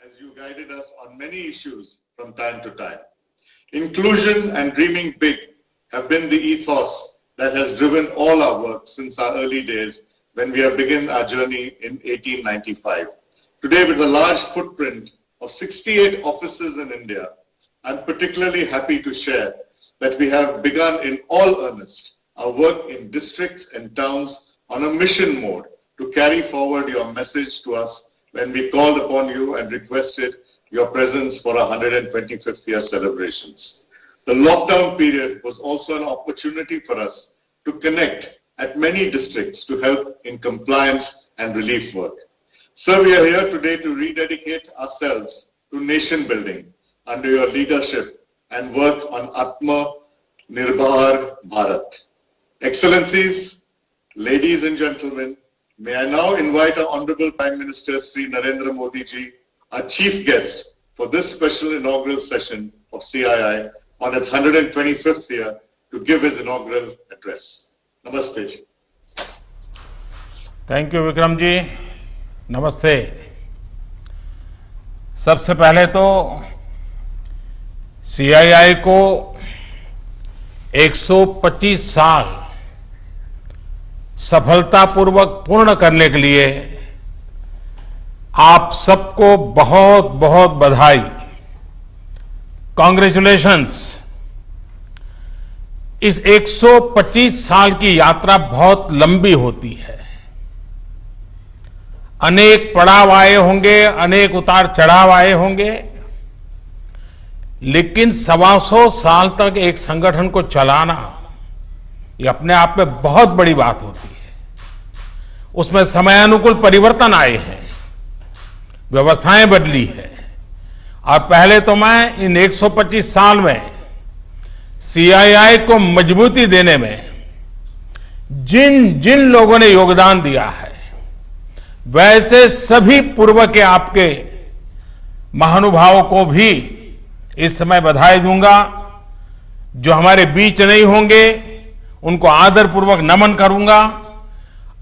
as you guided us on many issues from time to time. Inclusion and dreaming big have been the ethos that has driven all our work since our early days when we have begun our journey in 1895. Today, with a large footprint of 68 offices in India, I'm particularly happy to share that we have begun in all earnest our work in districts and towns on a mission mode to carry forward your message to us when we called upon you and requested your presence for our 125th year celebrations. The lockdown period was also an opportunity for us to connect at many districts to help in compliance and relief work. Sir, we are here today to rededicate ourselves to nation building under your leadership and work on Atma Nirbhar Bharat. Excellencies, ladies and gentlemen, may I now invite our Honorable Prime Minister Sri Narendra Modi ji, our chief guest for this special inaugural session of CII on its 125th year to give his inaugural address. Namaste ji. Thank you Vikram ji, नमस्ते। सबसे पहले तो CII को 125 साल सफलतापूर्वक पूर्ण करने के लिए आप सबको बहुत बहुत बधाई, कांग्रेचुलेशंस। इस 125 साल की यात्रा बहुत लंबी होती है, अनेक पड़ाव आए होंगे, अनेक उतार चढ़ाव आए होंगे, लेकिन 125 साल तक एक संगठन को चलाना ये अपने आप में बहुत बड़ी बात होती है। उसमें समयानुकूल परिवर्तन आए हैं, व्यवस्थाएं बदली है, और पहले तो मैं इन 125 साल में सीआईआई को मजबूती देने में जिन जिन लोगों ने योगदान दिया है, वैसे सभी पूर्व के आपके महानुभावों को भी इस समय बधाई दूंगा। जो हमारे बीच नहीं होंगे उनको आदरपूर्वक नमन करूंगा,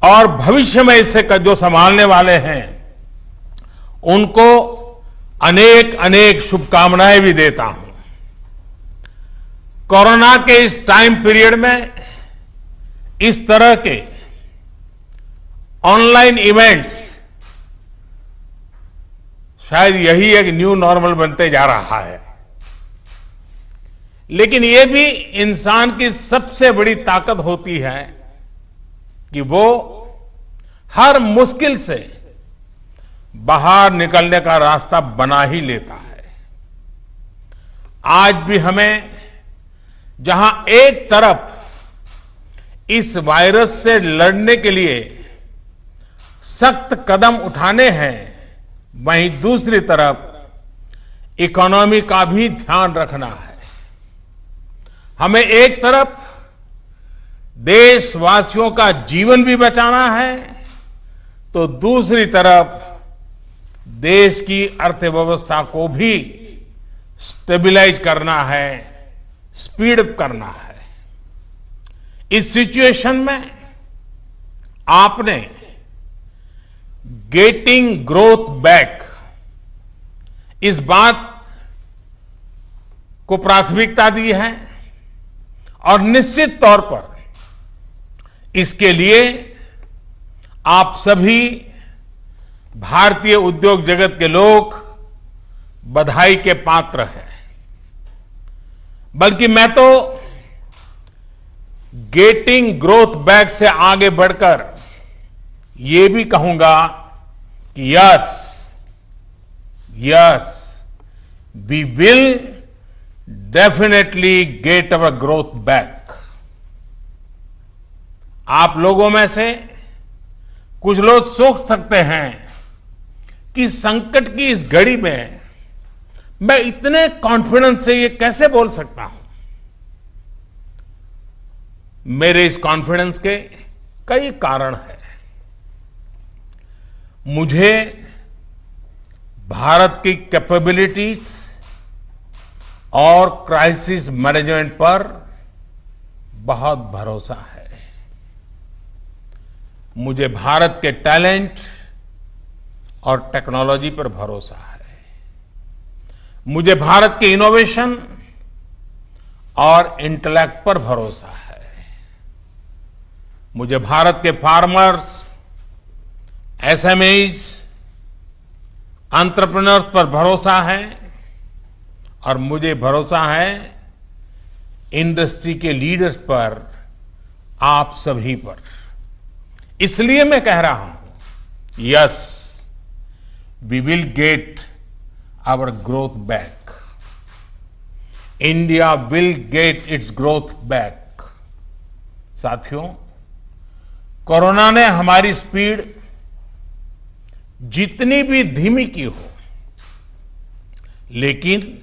और भविष्य में इससे जो संभालने वाले हैं उनको अनेक अनेक शुभकामनाएं भी देता हूं। कोरोना के इस टाइम पीरियड में इस तरह के ऑनलाइन इवेंट्स शायद यही एक न्यू नॉर्मल बनते जा रहा है, लेकिन ये भी इंसान की सबसे बड़ी ताकत होती है कि वो हर मुश्किल से बाहर निकलने का रास्ता बना ही लेता है। आज भी हमें जहां एक तरफ इस वायरस से लड़ने के लिए सख्त कदम उठाने हैं, वहीं दूसरी तरफ इकोनॉमी का भी ध्यान रखना है। हमें एक तरफ देशवासियों का जीवन भी बचाना है, तो दूसरी तरफ देश की अर्थव्यवस्था को भी स्टेबलाइज करना है, स्पीड अप करना है। इस सिचुएशन में आपने गेटिंग ग्रोथ बैक इस बात को प्राथमिकता दी है, और निश्चित तौर पर इसके लिए आप सभी भारतीय उद्योग जगत के लोग बधाई के पात्र हैं। बल्कि मैं तो गेटिंग ग्रोथ बैक से आगे बढ़कर ये भी कहूंगा कि yes we will definitely get our growth back. आप लोगों में से कुछ लोग सोच सकते हैं कि संकट की इस घड़ी में मैं इतने कॉन्फिडेंस से ये कैसे बोल सकता हूं। मेरे इस कॉन्फिडेंस के कई कारण हैं। मुझे भारत की कैपेबिलिटीज और क्राइसिस मैनेजमेंट पर बहुत भरोसा है। मुझे भारत के टैलेंट और टेक्नोलॉजी पर भरोसा है। मुझे भारत के इनोवेशन और इंटेलेक्ट पर भरोसा है। मुझे भारत के फार्मर्स, एसएमईज, एंटरप्रेन्योर्स पर भरोसा है और मुझे भरोसा है इंडस्ट्री के लीडर्स पर, आप सभी पर। इसलिए मैं कह रहा हूं, yes, we will get our growth back. India will get its growth back. साथियों, कोरोना ने हमारी स्पीड जितनी भी धीमी की हो, लेकिन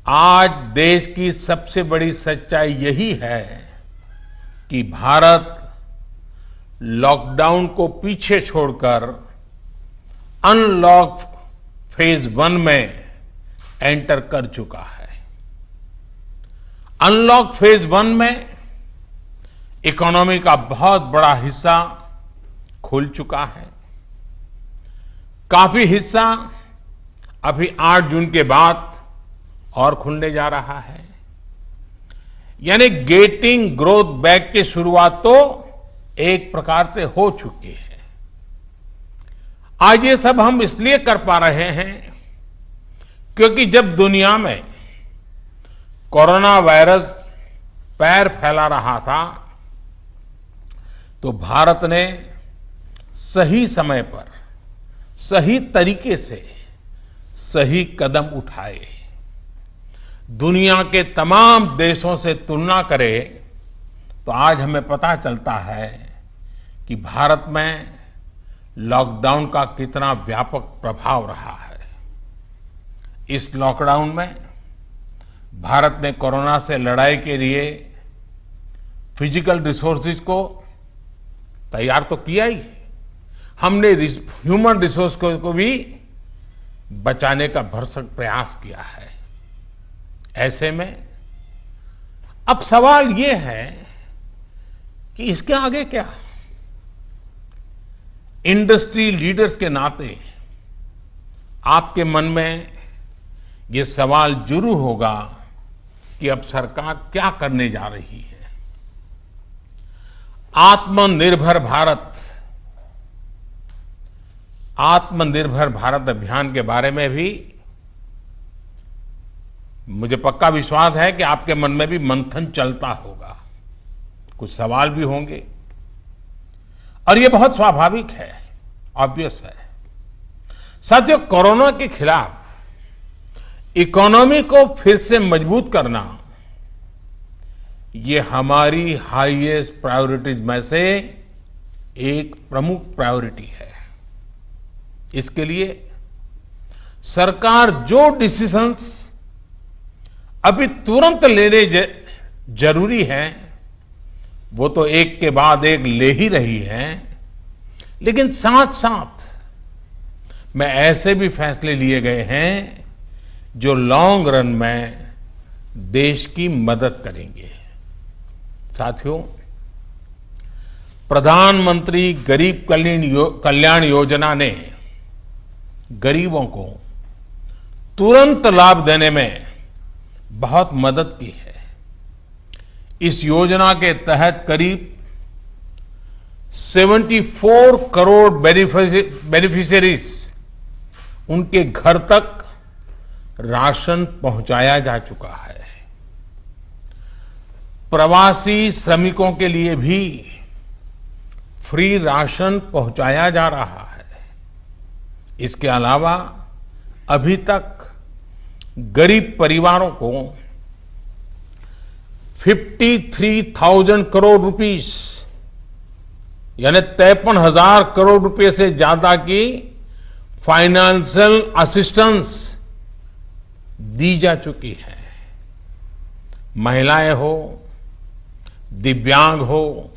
आज देश की सबसे बड़ी सच्चाई यही है कि भारत लॉकडाउन को पीछे छोड़कर अनलॉक फेज 1 में एंटर कर चुका है। अनलॉक फेज 1 में इकोनॉमी का बहुत बड़ा हिस्सा खुल चुका है। काफी हिस्सा अभी 8 जून के बाद और खुलने जा रहा है। यानी गेटिंग ग्रोथ बैक की शुरुआत तो एक प्रकार से हो चुकी है। आज ये सब हम इसलिए कर पा रहे हैं क्योंकि जब दुनिया में कोरोना वायरस पैर फैला रहा था, तो भारत ने सही समय पर, सही तरीके से सही कदम उठाए। दुनिया के तमाम देशों से तुलना करें तो आज हमें पता चलता है कि भारत में लॉकडाउन का कितना व्यापक प्रभाव रहा है। इस लॉकडाउन में भारत ने कोरोना से लड़ाई के लिए फिजिकल रिसोर्सेज को तैयार तो किया ही, हमने ह्यूमन रिसोर्स को भी बचाने का भरसक प्रयास किया है। ऐसे में अब सवाल ये है कि इसके आगे क्या। इंडस्ट्री लीडर्स के नाते आपके मन में ये सवाल जरूर होगा कि अब सरकार क्या करने जा रही है। आत्मनिर्भर भारत अभियान के बारे में भी मुझे पक्का विश्वास है कि आपके मन में भी मंथन चलता होगा, कुछ सवाल भी होंगे, और ये बहुत स्वाभाविक है, ऑब्वियस है। साथियों, कोरोना के खिलाफ इकोनॉमी को फिर से मजबूत करना, ये हमारी हाईएस्ट प्रायोरिटीज में से एक प्रमुख प्रायोरिटी है। इसके लिए सरकार जो डिसीजंस अभी तुरंत लेने जरूरी हैं, वो तो एक के बाद एक ले ही रही है, लेकिन साथ साथ में ऐसे भी फैसले लिए गए हैं जो लॉन्ग रन में देश की मदद करेंगे। साथियों, प्रधानमंत्री गरीब कल्याण योजना ने गरीबों को तुरंत लाभ देने में बहुत मदद की है। इस योजना के तहत करीब 74 करोड़ बेनिफिशियरीज, उनके घर तक राशन पहुंचाया जा चुका है। प्रवासी श्रमिकों के लिए भी फ्री राशन पहुंचाया जा रहा है। इसके अलावा अभी तक गरीब परिवारों को 53,000 करोड़ रुपीस, यानी 53,000 करोड़ रुपए से ज्यादा की फाइनेंशियल असिस्टेंस दी जा चुकी है। महिलाएं हो, दिव्यांग हो,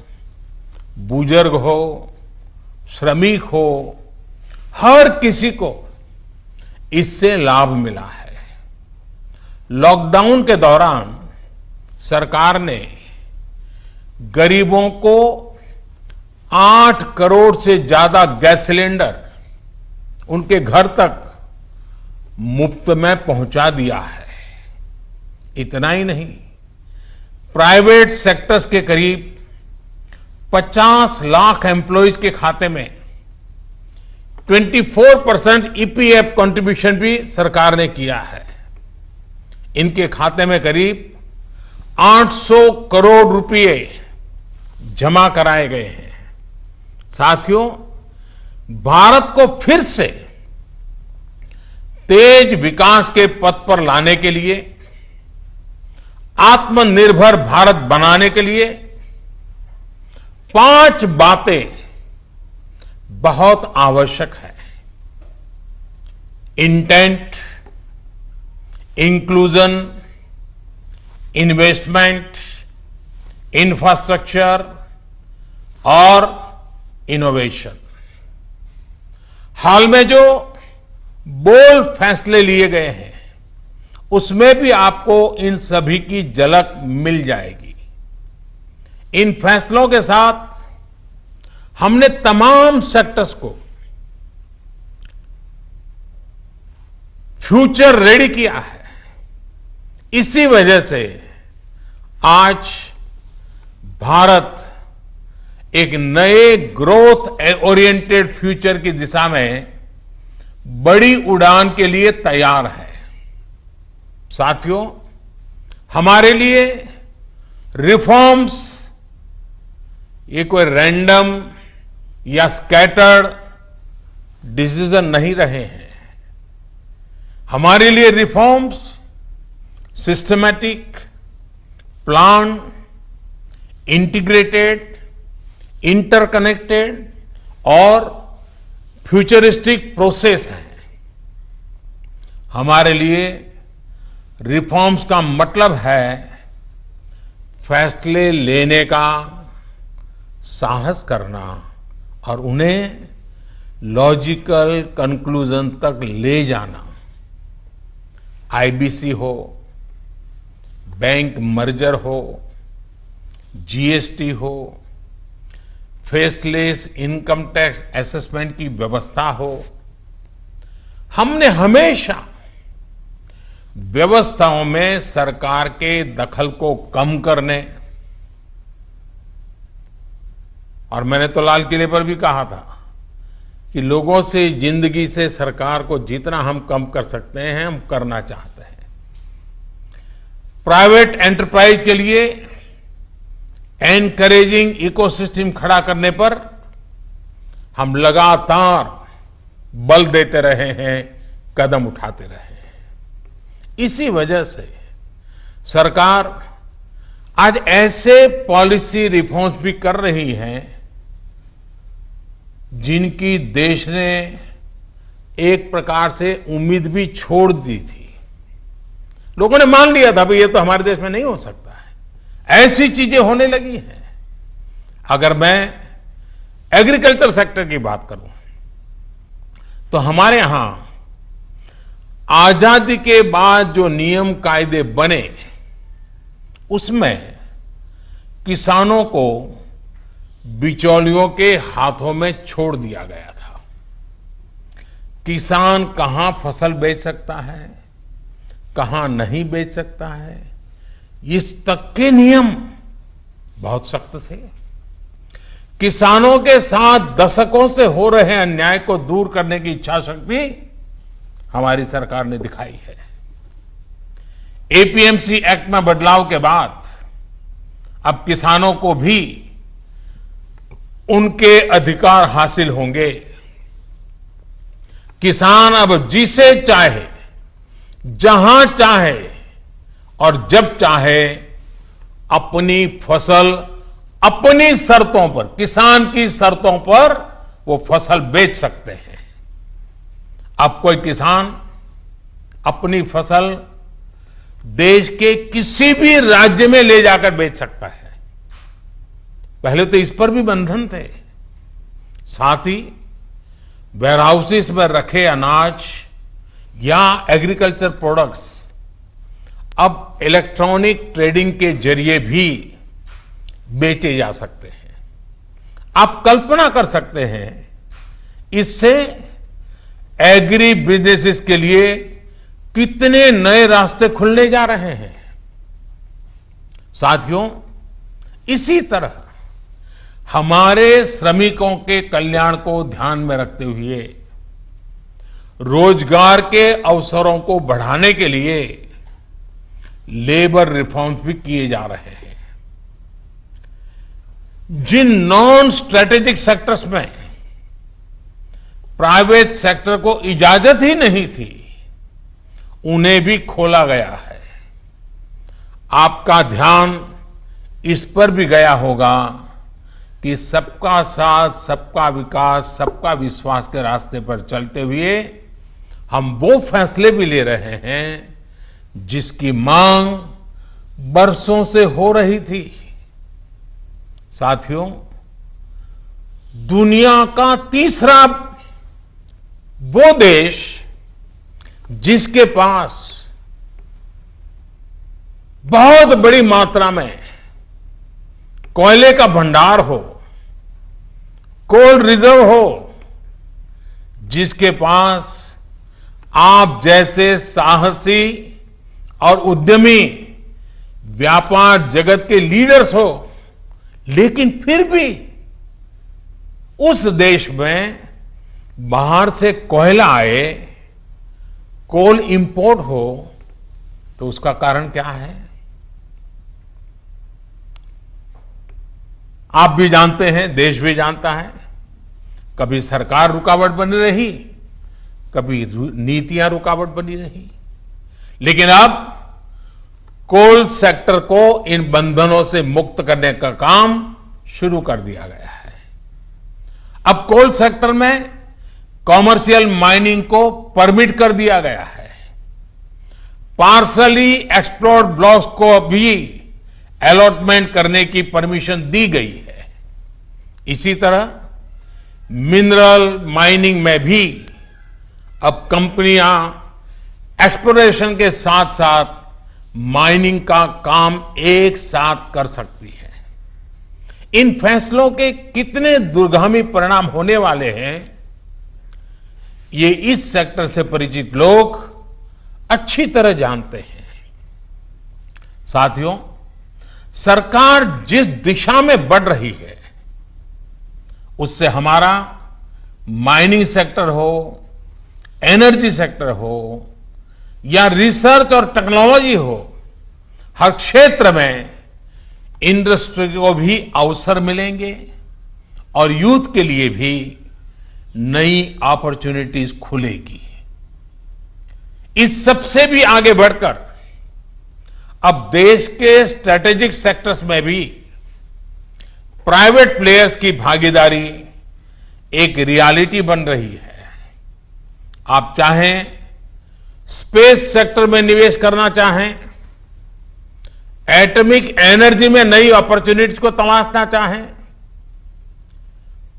बुजुर्ग हो, श्रमिक हो, हर किसी को इससे लाभ मिला है। लॉकडाउन के दौरान सरकार ने गरीबों को 8 करोड़ से ज्यादा गैस सिलेंडर उनके घर तक मुफ्त में पहुंचा दिया है। इतना ही नहीं, प्राइवेट सेक्टर्स के करीब 50 लाख एम्प्लॉइज के खाते में 24% ईपीएफ कंट्रीब्यूशन भी सरकार ने किया है। इनके खाते में करीब 800 करोड़ रुपए जमा कराए गए हैं। साथियों, भारत को फिर से तेज विकास के पथ पर लाने के लिए, आत्मनिर्भर भारत बनाने के लिए 5 बातें बहुत आवश्यक है। इंटेंट, इंक्लूजन, इन्वेस्टमेंट, इंफ्रास्ट्रक्चर और इनोवेशन। हाल में जो बोल्ड फैसले लिए गए हैं, उसमें भी आपको इन सभी की झलक मिल जाएगी। इन फैसलों के साथ हमने तमाम सेक्टर्स को फ्यूचर रेडी किया है। इसी वजह से आज भारत एक नए ग्रोथ ओरिएंटेड फ्यूचर की दिशा में बड़ी उड़ान के लिए तैयार है। साथियों, हमारे लिए रिफॉर्म्स ये कोई रैंडम या स्कैटर्ड डिसीजन नहीं रहे हैं। हमारे लिए reforms systematic, plan, integrated, interconnected और फ्यूचरिस्टिक प्रोसेस है। हमारे लिए रिफॉर्म्स का मतलब है फैसले लेने का साहस करना और उन्हें लॉजिकल कंक्लूजन तक ले जाना। आईबीसी हो, बैंक मर्जर हो, जीएसटी हो, फेसलेस इनकम टैक्स असेसमेंट की व्यवस्था हो, हमने हमेशा व्यवस्थाओं में सरकार के दखल को कम करने, और मैंने तो लाल किले पर भी कहा था कि लोगों से, जिंदगी से सरकार को जितना हम कम कर सकते हैं हम करना चाहते हैं। प्राइवेट एंटरप्राइज के लिए एनकरेजिंग इकोसिस्टम खड़ा करने पर हम लगातार बल देते रहे हैं, कदम उठाते रहे हैं। इसी वजह से सरकार आज ऐसे पॉलिसी रिफॉर्म्स भी कर रही है जिनकी देश ने एक प्रकार से उम्मीद भी छोड़ दी थी। लोगों ने मान लिया था भाई ये तो हमारे देश में नहीं हो सकता है, ऐसी चीजें होने लगी हैं। अगर मैं एग्रीकल्चर सेक्टर की बात करूं तो हमारे यहां आजादी के बाद जो नियम कायदे बने उसमें किसानों को बिचौलियों के हाथों में छोड़ दिया गया था। किसान कहां फसल बेच सकता है, कहां नहीं बेच सकता है, इस तक के नियम बहुत सख्त थे। किसानों के साथ दशकों से हो रहे अन्याय को दूर करने की इच्छा शक्ति हमारी सरकार ने दिखाई है। एपीएमसी एक्ट में बदलाव के बाद अब किसानों को भी उनके अधिकार हासिल होंगे। किसान अब जिसे चाहे, जहां चाहे और जब चाहे अपनी फसल अपनी शर्तों पर, किसान की शर्तों पर वो फसल बेच सकते हैं। अब कोई किसान अपनी फसल देश के किसी भी राज्य में ले जाकर बेच सकता है। पहले तो इस पर भी बंधन थे। साथ ही वेयरहाउसेस में रखे अनाज या एग्रीकल्चर प्रोडक्ट्स अब इलेक्ट्रॉनिक ट्रेडिंग के जरिए भी बेचे जा सकते हैं। आप कल्पना कर सकते हैं इससे एग्री बिजनेसेस के लिए कितने नए रास्ते खुलने जा रहे हैं। साथियों, इसी तरह हमारे श्रमिकों के कल्याण को ध्यान में रखते हुए रोजगार के अवसरों को बढ़ाने के लिए लेबर रिफॉर्म्स भी किए जा रहे हैं। जिन नॉन स्ट्रेटेजिक सेक्टर्स में प्राइवेट सेक्टर को इजाजत ही नहीं थी, उन्हें भी खोला गया है। आपका ध्यान इस पर भी गया होगा कि सबका साथ, सबका विकास, सबका विश्वास के रास्ते पर चलते हुए हम वो फैसले भी ले रहे हैं जिसकी मांग बरसों से हो रही थी। साथियों, दुनिया का तीसरा वो देश जिसके पास बहुत बड़ी मात्रा में कोयले का भंडार हो, कोल रिजर्व हो, जिसके पास आप जैसे साहसी और उद्यमी व्यापार जगत के लीडर्स हो, लेकिन फिर भी उस देश में बाहर से कोयला आए, कोल इंपोर्ट हो, तो उसका कारण क्या है? आप भी जानते हैं, देश भी जानता है। कभी सरकार रुकावट बनी रही, कभी नीतियां रुकावट बनी रही, लेकिन अब कोल सेक्टर को इन बंधनों से मुक्त करने का काम शुरू कर दिया गया है। अब कोल सेक्टर में कॉमर्शियल माइनिंग को परमिट कर दिया गया है। पार्सली एक्सप्लोर्ड ब्लॉक्स को भी अलॉटमेंट करने की परमिशन दी गई है। इसी तरह मिनरल माइनिंग में भी अब कंपनियां एक्सप्लोरेशन के साथ साथ माइनिंग का काम एक साथ कर सकती है। इन फैसलों के कितने दूरगामी परिणाम होने वाले हैं, ये इस सेक्टर से परिचित लोग अच्छी तरह जानते हैं। साथियों, सरकार जिस दिशा में बढ़ रही है, उससे हमारा माइनिंग सेक्टर हो, एनर्जी सेक्टर हो या रिसर्च और टेक्नोलॉजी हो, हर क्षेत्र में इंडस्ट्री को भी अवसर मिलेंगे और यूथ के लिए भी नई अपॉर्चुनिटीज खुलेगी। इस सबसे भी आगे बढ़कर अब देश के स्ट्रेटेजिक सेक्टर्स में भी प्राइवेट प्लेयर्स की भागीदारी एक रियलिटी बन रही है। आप चाहें स्पेस सेक्टर में निवेश करना चाहें, एटॉमिक एनर्जी में नई अपॉर्चुनिटीज को तलाशना चाहें,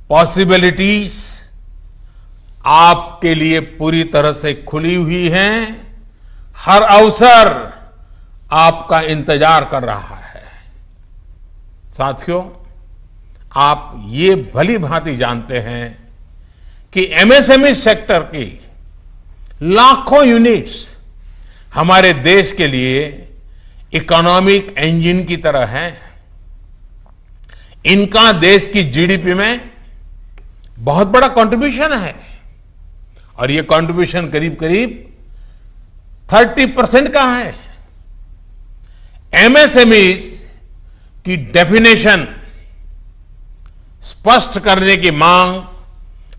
पॉसिबिलिटीज आपके लिए पूरी तरह से खुली हुई हैं। हर अवसर आपका इंतजार कर रहा है। साथियों, आप ये भली भांति जानते हैं कि एमएसएमई सेक्टर की लाखों यूनिट्स हमारे देश के लिए इकोनॉमिक इंजन की तरह हैं। इनका देश की जीडीपी में बहुत बड़ा कंट्रीब्यूशन है और ये कंट्रीब्यूशन करीब करीब 30% का है। एमएसएमईज की डेफिनेशन स्पष्ट करने की मांग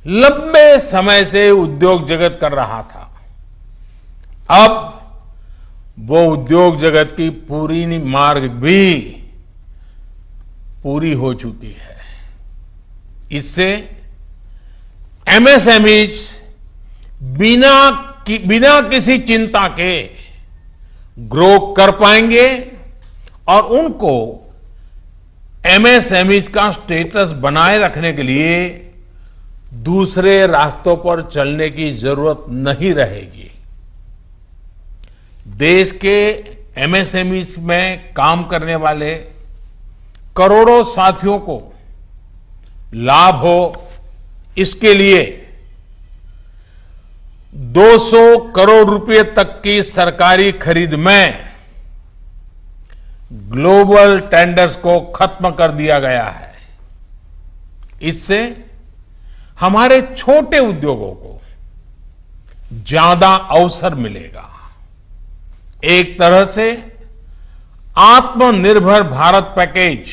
लंबे समय से उद्योग जगत कर रहा था। अब वो उद्योग जगत की पूरी मार्ग भी पूरी हो चुकी है। इससे एमएसएमईज बिना किसी चिंता के ग्रो कर पाएंगे और उनको एमएसएमईज का स्टेटस बनाए रखने के लिए दूसरे रास्तों पर चलने की जरूरत नहीं रहेगी। देश के एमएसएमईज में काम करने वाले करोड़ों साथियों को लाभ हो, इसके लिए 200 करोड़ रुपए तक की सरकारी खरीद में ग्लोबल टेंडर्स को खत्म कर दिया गया है। इससे हमारे छोटे उद्योगों को ज्यादा अवसर मिलेगा। एक तरह से आत्मनिर्भर भारत पैकेज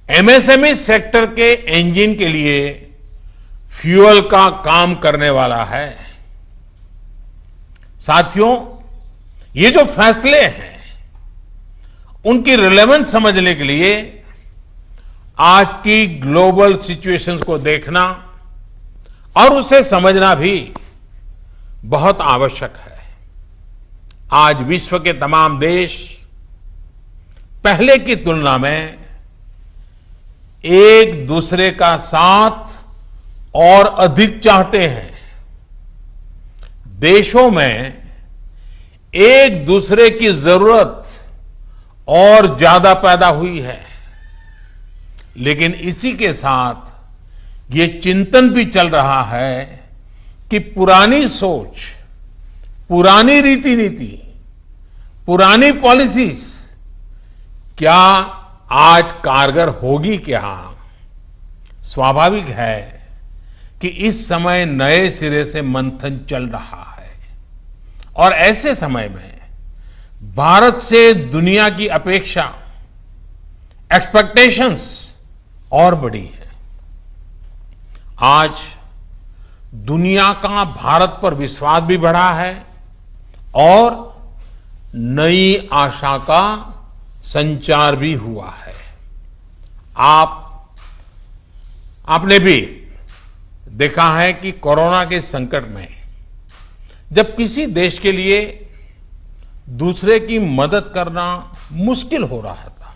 एमएसएमई सेक्टर के इंजन के लिए फ्यूल का काम करने वाला है। साथियों, ये जो फैसले हैं उनकी रिलेवेंस समझने के लिए आज की ग्लोबल सिचुएशंस को देखना और उसे समझना भी बहुत आवश्यक है। आज विश्व के तमाम देश पहले की तुलना में एक दूसरे का साथ और अधिक चाहते हैं। देशों में एक दूसरे की जरूरत और ज्यादा पैदा हुई है, लेकिन इसी के साथ ये चिंतन भी चल रहा है कि पुरानी सोच, पुरानी रीति नीति, पुरानी पॉलिसीज क्या आज कारगर होगी क्या? स्वाभाविक है कि इस समय नए सिरे से मंथन चल रहा है और ऐसे समय में भारत से दुनिया की अपेक्षा, एक्सपेक्टेशंस और बड़ी है। आज दुनिया का भारत पर विश्वास भी बढ़ा है और नई आशा का संचार भी हुआ है। आपने भी देखा है कि कोरोना के संकट में जब किसी देश के लिए दूसरे की मदद करना मुश्किल हो रहा था,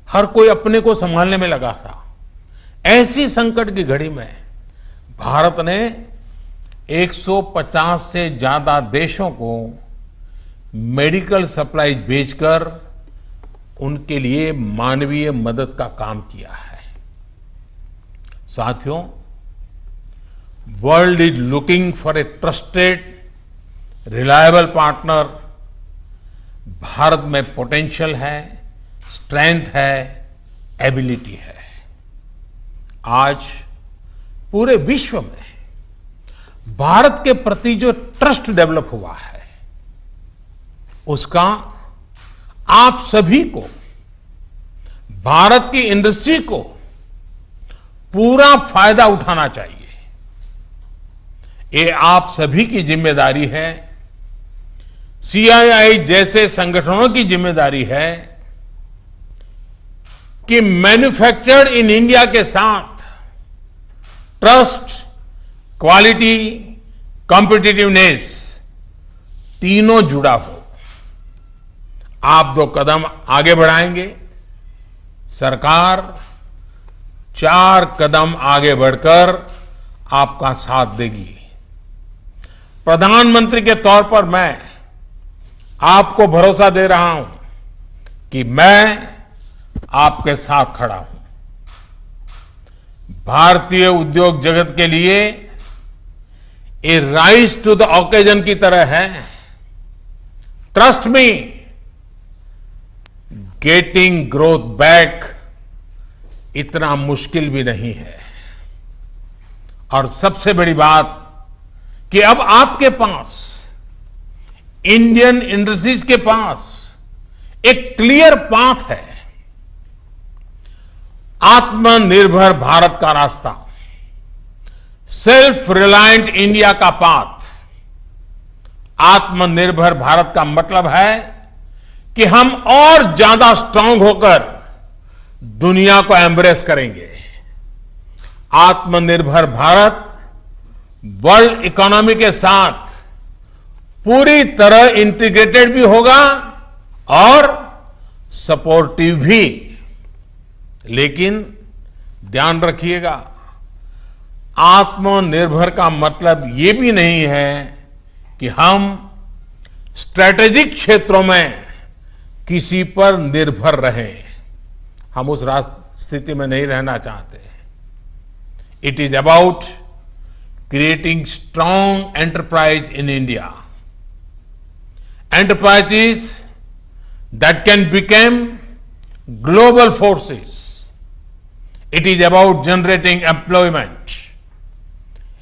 हर कोई अपने को संभालने में लगा था, ऐसी संकट की घड़ी में भारत ने 150 से ज्यादा देशों को मेडिकल सप्लाई भेजकर उनके लिए मानवीय मदद का काम किया है। साथियों, world is looking for a trusted reliable partner. Bharat में पोटेंशियल है, स्ट्रेंथ है, एबिलिटी है। आज पूरे विश्व में भारत के प्रति जो ट्रस्ट डेवलप हुआ है, उसका आप सभी को, भारत की इंडस्ट्री को पूरा फायदा उठाना चाहिए। ये आप सभी की जिम्मेदारी है, सीआईआई जैसे संगठनों की जिम्मेदारी है कि मैन्युफैक्चर्ड इन इंडिया के साथ ट्रस्ट, क्वालिटी, कॉम्पिटिटिवनेस तीनों जुड़ा हो। आप 2 कदम आगे बढ़ाएंगे, सरकार 4 कदम आगे बढ़कर आपका साथ देगी। प्रधानमंत्री के तौर पर मैं आपको भरोसा दे रहा हूं कि मैं आपके साथ खड़ा हूं। भारतीय उद्योग जगत के लिए ये राइज टू द ओकेजन की तरह है। Trust me, getting growth back इतना मुश्किल भी नहीं है। और सबसे बड़ी बात कि अब आपके पास, इंडियन इंडस्ट्रीज के पास एक क्लियर पाथ है। आत्मनिर्भर भारत का रास्ता, सेल्फ रिलायंट इंडिया का पाथ। आत्मनिर्भर भारत का मतलब है कि हम और ज्यादा स्ट्रांग होकर दुनिया को एम्ब्रेस करेंगे। आत्मनिर्भर भारत वर्ल्ड इकोनॉमी के साथ पूरी तरह इंटीग्रेटेड भी होगा और सपोर्टिव भी। लेकिन ध्यान रखिएगा, आत्मनिर्भर का मतलब ये भी नहीं है कि हम स्ट्रैटेजिक क्षेत्रों में किसी पर निर्भर रहें। हम उस स्थिति में नहीं रहना चाहते। It is about creating strong enterprise in India. Enterprises that can become global forces. It is about generating employment.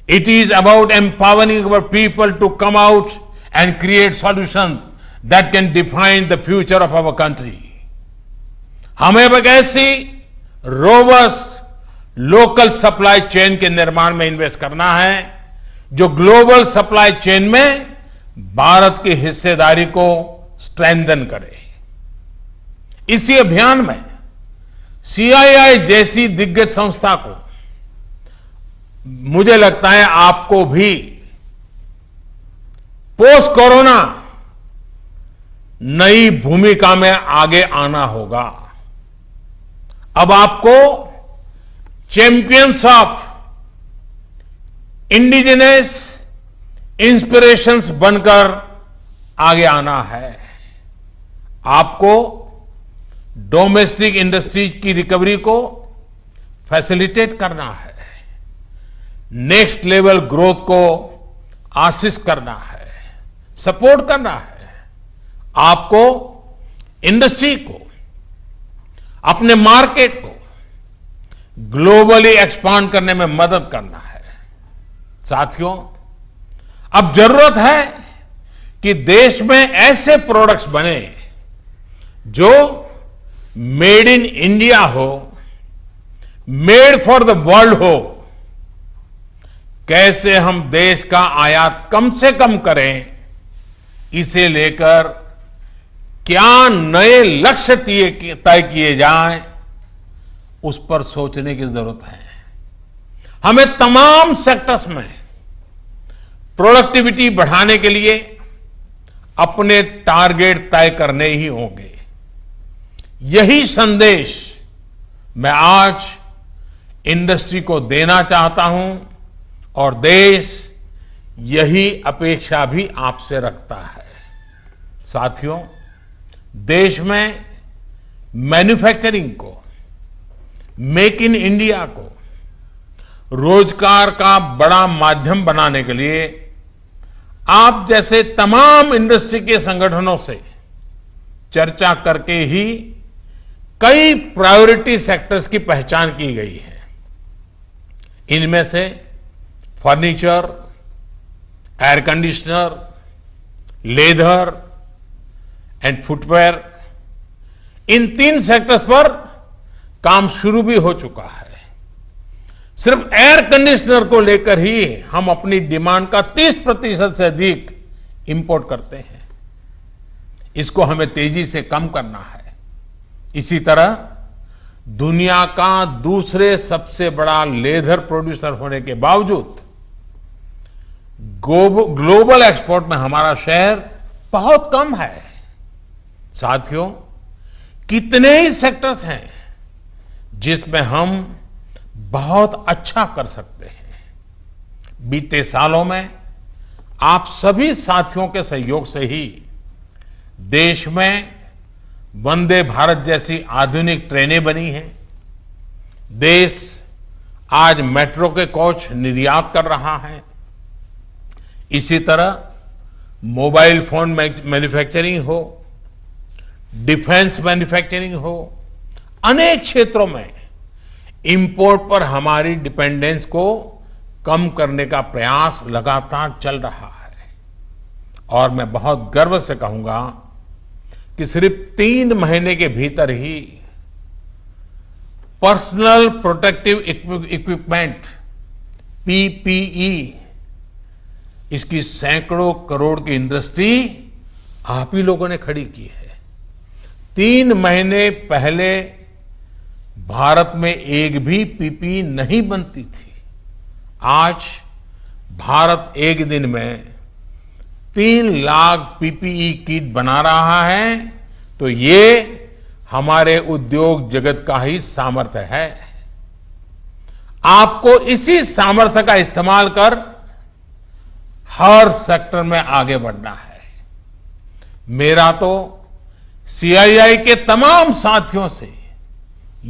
It is about empowering our people to come out and create solutions that can define the future of our country. हमें एक ऐसी robust local supply chain के निर्माण में invest करना है जो global supply chain में भारत की हिस्सेदारी को स्ट्रेंथन करे। इसी अभियान में सीआईआई जैसी दिग्गज संस्था को मुझे लगता है आपको भी पोस्ट कोरोना नई भूमिका में आगे आना होगा। अब आपको चैंपियंस ऑफ इंडिजिनस इंस्पिरेशंस बनकर आगे आना है। आपको डोमेस्टिक इंडस्ट्रीज की रिकवरी को फैसिलिटेट करना है, नेक्स्ट लेवल ग्रोथ को असिस्ट करना है, सपोर्ट करना है। आपको इंडस्ट्री को, अपने मार्केट को ग्लोबली एक्सपांड करने में मदद करना है। साथियों, अब जरूरत है कि देश में ऐसे प्रोडक्ट्स बने जो मेड इन इंडिया हो, मेड फॉर द वर्ल्ड हो। कैसे हम देश का आयात कम से कम करें, इसे लेकर क्या नए लक्ष्य तय किए जाएं, उस पर सोचने की जरूरत है। हमें तमाम सेक्टर्स में प्रोडक्टिविटी बढ़ाने के लिए अपने टारगेट तय करने ही होंगे। यही संदेश मैं आज इंडस्ट्री को देना चाहता हूं और देश यही अपेक्षा भी आपसे रखता है। साथियों, देश में मैन्युफैक्चरिंग को, मेक इन इंडिया को रोजगार का बड़ा माध्यम बनाने के लिए आप जैसे तमाम इंडस्ट्री के संगठनों से चर्चा करके ही कई प्रायोरिटी सेक्टर्स की पहचान की गई है। इनमें से furniture, air conditioner, leather and footwear, in 3 sectors पर काम शुरू भी हो चुका है। सिर्फ एयर कंडीशनर को लेकर ही हम अपनी डिमांड का 30% से अधिक इंपोर्ट करते हैं। इसको हमें तेजी से कम करना है। इसी तरह दुनिया का दूसरे सबसे बड़ा लेदर प्रोड्यूसर होने के बावजूद ग्लोबल एक्सपोर्ट में हमारा शेयर बहुत कम है। साथियों, कितने ही सेक्टर्स हैं जिसमें हम बहुत अच्छा कर सकते हैं। बीते सालों में आप सभी साथियों के सहयोग से ही देश में वंदे भारत जैसी आधुनिक ट्रेनें बनी हैं। देश आज मेट्रो के कोच निर्यात कर रहा है। इसी तरह मोबाइल फोन मैन्युफैक्चरिंग हो, डिफेंस मैन्युफैक्चरिंग हो, अनेक क्षेत्रों में इंपोर्ट पर हमारी डिपेंडेंस को कम करने का प्रयास लगातार चल रहा है। और मैं बहुत गर्व से कहूंगा कि सिर्फ 3 महीने के भीतर ही पर्सनल प्रोटेक्टिव इक्विपमेंट पीपीई, इसकी सैकड़ों करोड़ की इंडस्ट्री आप ही लोगों ने खड़ी की है। 3 महीने पहले भारत में एक भी पीपीई नहीं बनती थी। आज भारत एक दिन में 3 लाख पीपीई किट बना रहा है, तो ये हमारे उद्योग जगत का ही सामर्थ्य है। आपको इसी सामर्थ्य का इस्तेमाल कर हर सेक्टर में आगे बढ़ना है। मेरा तो सीआईआई के तमाम साथियों से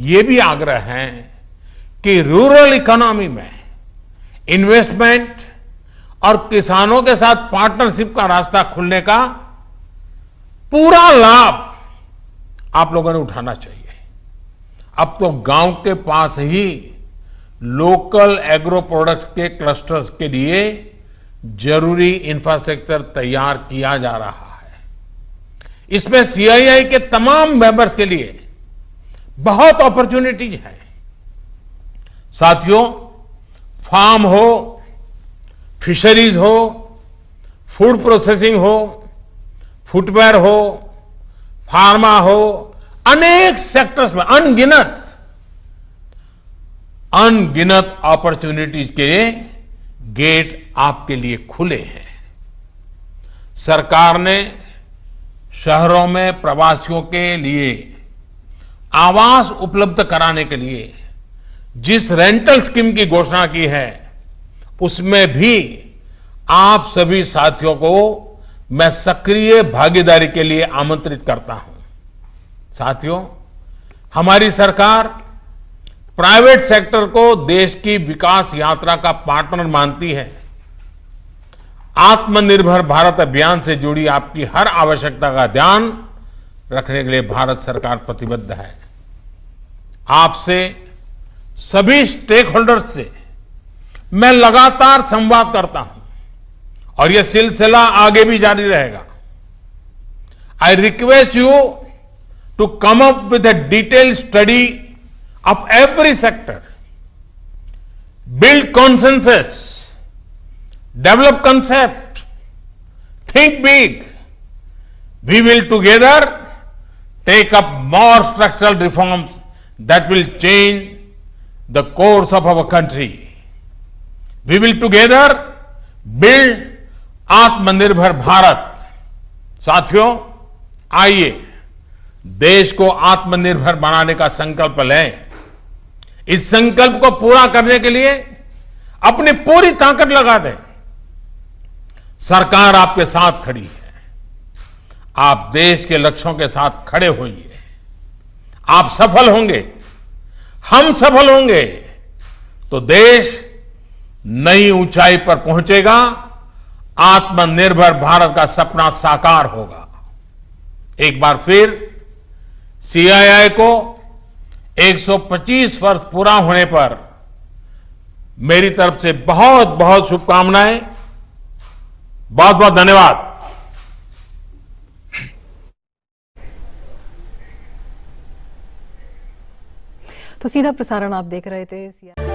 ये भी आग्रह है कि रूरल इकोनॉमी में इन्वेस्टमेंट और किसानों के साथ पार्टनरशिप का रास्ता खुलने का पूरा लाभ आप लोगों ने उठाना चाहिए। अब तो गांव के पास ही लोकल एग्रो प्रोडक्ट्स के क्लस्टर्स के लिए जरूरी इंफ्रास्ट्रक्चर तैयार किया जा रहा है। इसमें सीआईआई के तमाम मेंबर्स के लिए बहुत अपॉर्चुनिटीज है। साथियों, फार्म हो, फिशरीज हो, फूड प्रोसेसिंग हो, फुटवेयर हो, फार्मा हो, अनेक सेक्टर्स में अनगिनत अपॉर्चुनिटीज के गेट आपके लिए खुले हैं। सरकार ने शहरों में प्रवासियों के लिए आवास उपलब्ध कराने के लिए जिस रेंटल स्कीम की घोषणा की है, उसमें भी आप सभी साथियों को मैं सक्रिय भागीदारी के लिए आमंत्रित करता हूं। साथियों, हमारी सरकार प्राइवेट सेक्टर को देश की विकास यात्रा का पार्टनर मानती है। आत्मनिर्भर भारत अभियान से जुड़ी आपकी हर आवश्यकता का ध्यान रखने के लिए भारत सरकार प्रतिबद्ध है। आपसे सभी स्टेक होल्डर्स से मैं लगातार संवाद करता हूं और यह सिलसिला आगे भी जारी रहेगा। I request you to come up with a detailed study of every sector, build consensus, develop concept, think big. We will together take up more structural reforms that will change the course of our country. We will together build आत्मनिर्भर भारत। साथियों, आइए देश को आत्मनिर्भर बनाने का संकल्प लें। इस संकल्प को पूरा करने के लिए अपनी पूरी ताकत लगा दें। सरकार आपके साथ खड़ी है। आप देश के लक्ष्यों के साथ खड़े होइए। आप सफल होंगे, हम सफल होंगे तो देश नई ऊंचाई पर पहुंचेगा, आत्मनिर्भर भारत का सपना साकार होगा। एक बार फिर सीआईआई को 125 वर्ष पूरा होने पर मेरी तरफ से बहुत बहुत शुभकामनाएं। बहुत बहुत धन्यवाद। तो सीधा प्रसारण आप देख रहे थे।